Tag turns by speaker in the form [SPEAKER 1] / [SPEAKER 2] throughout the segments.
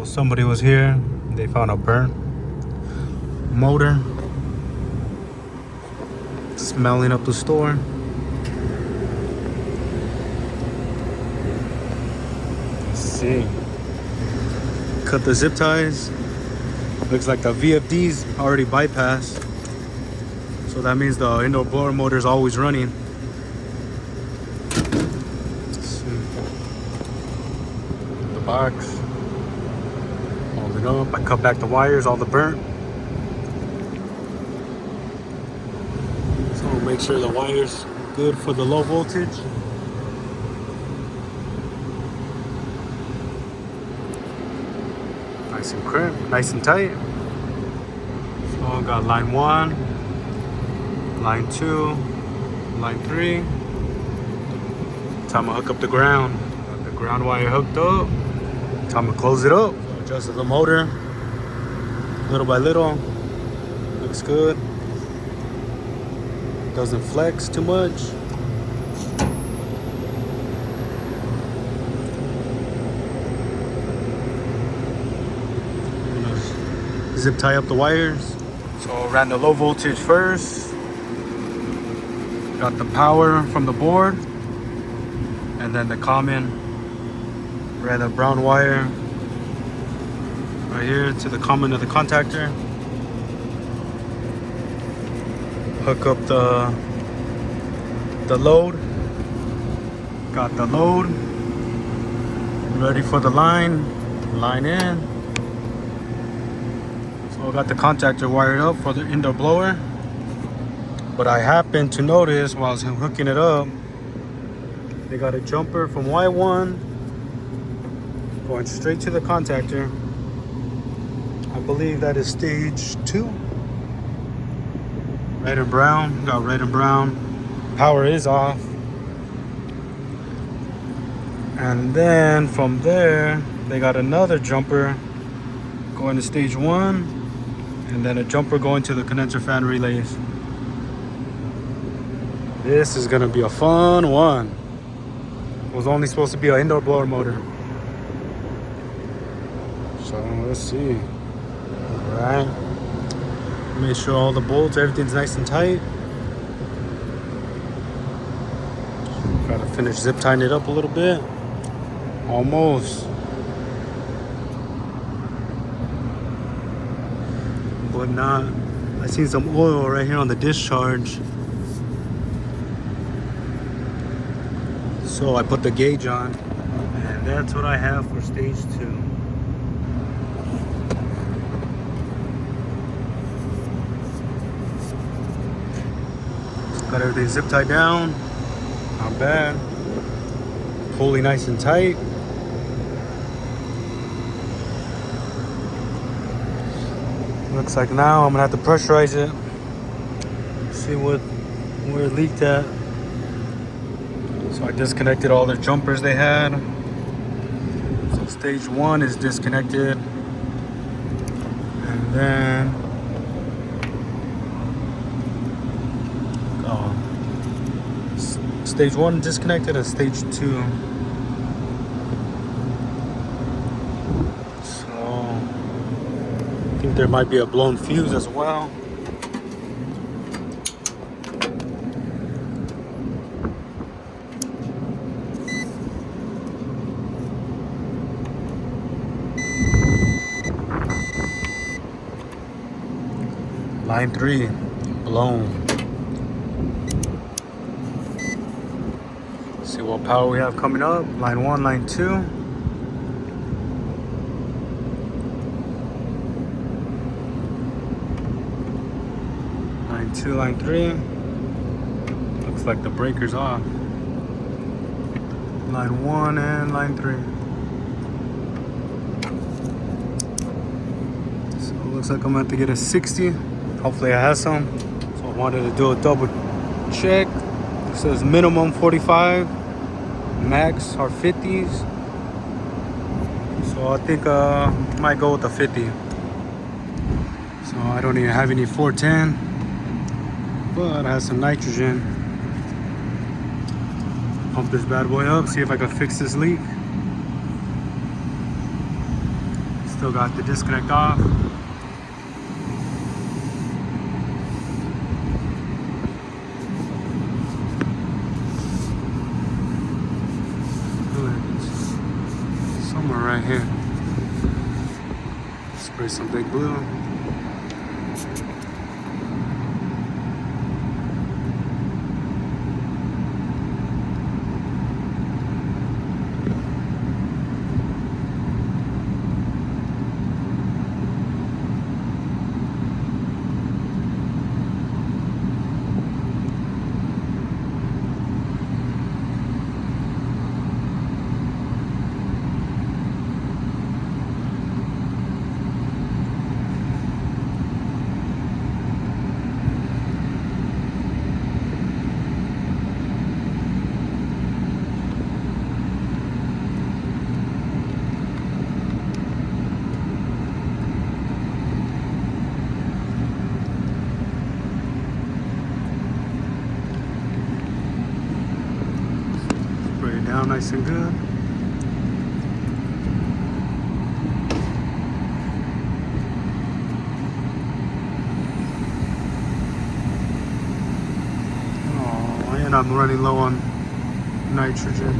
[SPEAKER 1] somebody was here. They found a burnt motor smelling up the store. Let's see. Cut the zip ties. Looks like the VFD's already bypassed. So that means the indoor blower motor is always running. Let's see. The box. Hold it up. I cut back the wires, all the burnt. So make sure the wire's good for the low voltage. Nice and crimp, nice and tight. So I got line 1, line 2, line 3. Time to hook up the ground. Got the ground wire hooked up. Time to close it up. So adjusted the motor little by little. Looks good. Doesn't flex too much. Zip tie up the wires. So ran the low voltage first. Got the power from the board. And then the common. Ran the brown wire right here to the common of the contactor. Hook up the load. Got the load. Ready for the line. Line in. So I got the contactor wired up for the indoor blower. But I happened to notice while I was hooking it up, they got a jumper from Y1 going straight to the contactor. I believe that is stage 2. Red and brown, got red and brown. Power is off. And then from there, they got another jumper going to stage 1. And then a jumper going to the condenser fan relays. This is gonna be a fun one. It was only supposed to be an indoor blower motor. So let's see. All right. Make sure all the bolts, everything's nice and tight. Gotta finish zip tying it up a little bit. Almost. But not. I seen some oil right here on the discharge. So I put the gauge on. And that's what I have for stage 2. Got everything zip tied down. Not bad. Pulley nice and tight. Looks like now I'm gonna have to pressurize it. See where it leaked at. So I disconnected all the jumpers they had. So stage 1 is disconnected. And then stage 1 disconnected and stage 2. So I think there might be a blown fuse as well. Line 3 blown. See what power we have coming up. Line 1, line 2. Line 2, line 3. Looks like the breaker's off. Line 1 and line 3. So it looks like I'm gonna have to get a 60. Hopefully I have some. So I wanted to do a double check. It says minimum 45. Max are 50s. So I think I might go with the 50. So I don't even have any 410, but I have some nitrogen. Pump this bad boy up, see if I can fix this leak. Still got the disconnect off. Somewhere right here. Spray some big blue. Spray it down nice and good. Oh, and I'm running low on nitrogen.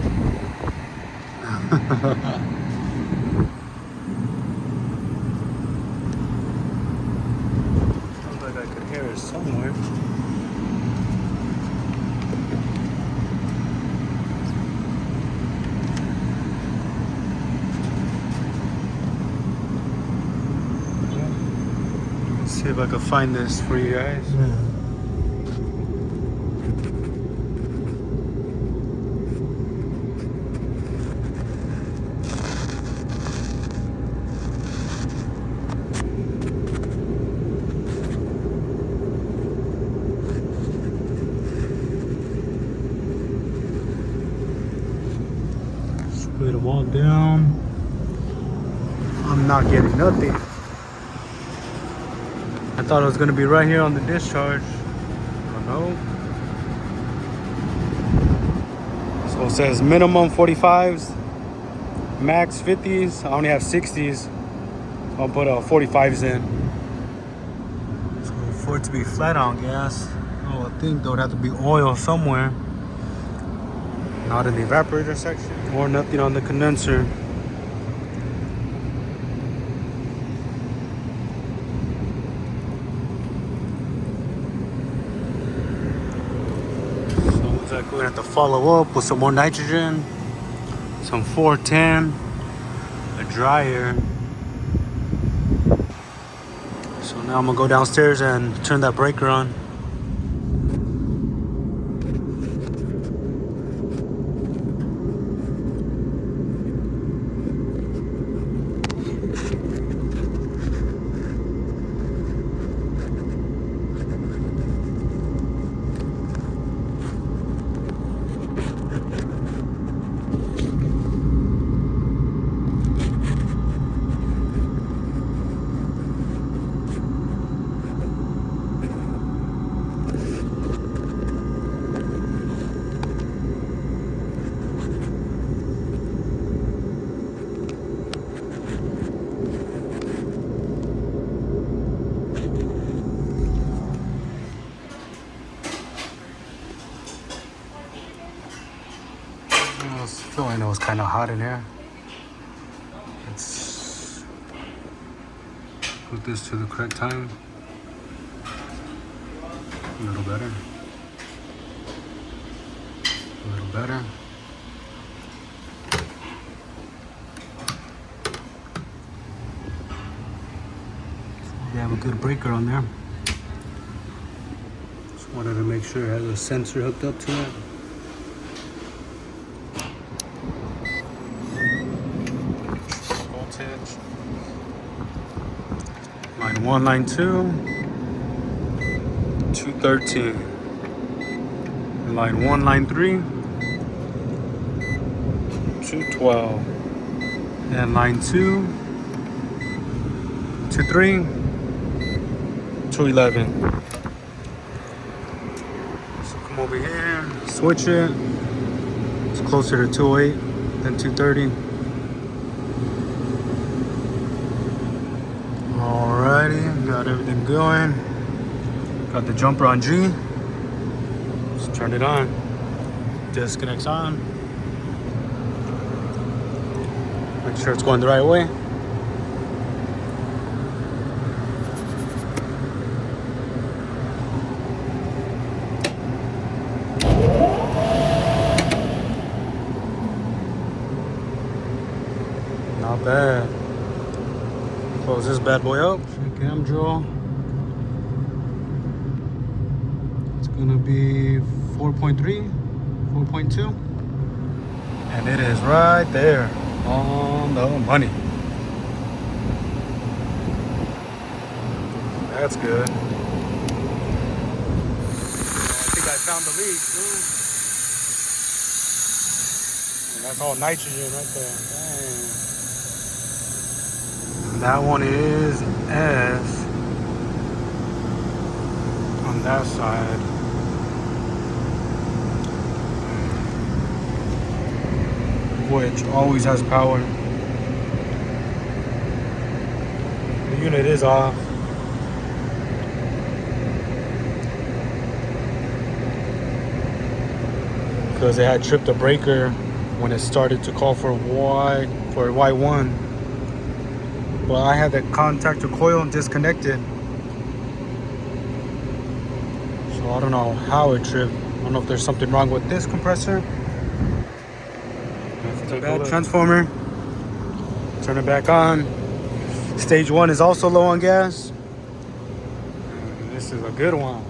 [SPEAKER 1] Sounds like I could hear it somewhere. Let's see if I can find this for you guys. Spray them all down. I'm not getting nothing. I thought it was gonna be right here on the discharge. I don't know. So it says minimum 45s, max 50s. I only have 60s. So I'll put 45s in. So for it to be flat on gas, oh, I think there would have to be oil somewhere. Not in the evaporator section, or nothing on the condenser. We're gonna have to follow up with some more nitrogen, some 410, a dryer. So now I'm gonna go downstairs and turn that breaker on. I was feeling it was kind of hot in here. Let's put this to the correct time. A little better. A little better. We have a good breaker on there. Just wanted to make sure it has a sensor hooked up to it. Voltage. Line 1, line 2. 213. Line 1, line 3. 212. And line 2. 23. 211. So come over here, switch it. It's closer to 208 than 230. Got everything going. Got the jumper on G. Just turn it on. Disconnects on. Make sure it's going the right way. Not bad. Close this bad boy up. Cam draw. It's gonna be 4.3, 4.2. And it is right there on the money. That's good. I think I found the leak. And that's all nitrogen right there. Dang. And that one is S on that side. Which always has power. The unit is off. Because it had tripped the breaker when it started to call for Y1. Well, I had the contactor coil disconnected. So I don't know how it tripped. I don't know if there's something wrong with this compressor. It's a bad transformer. Turn it back on. Stage 1 is also low on gas. And this is a good one.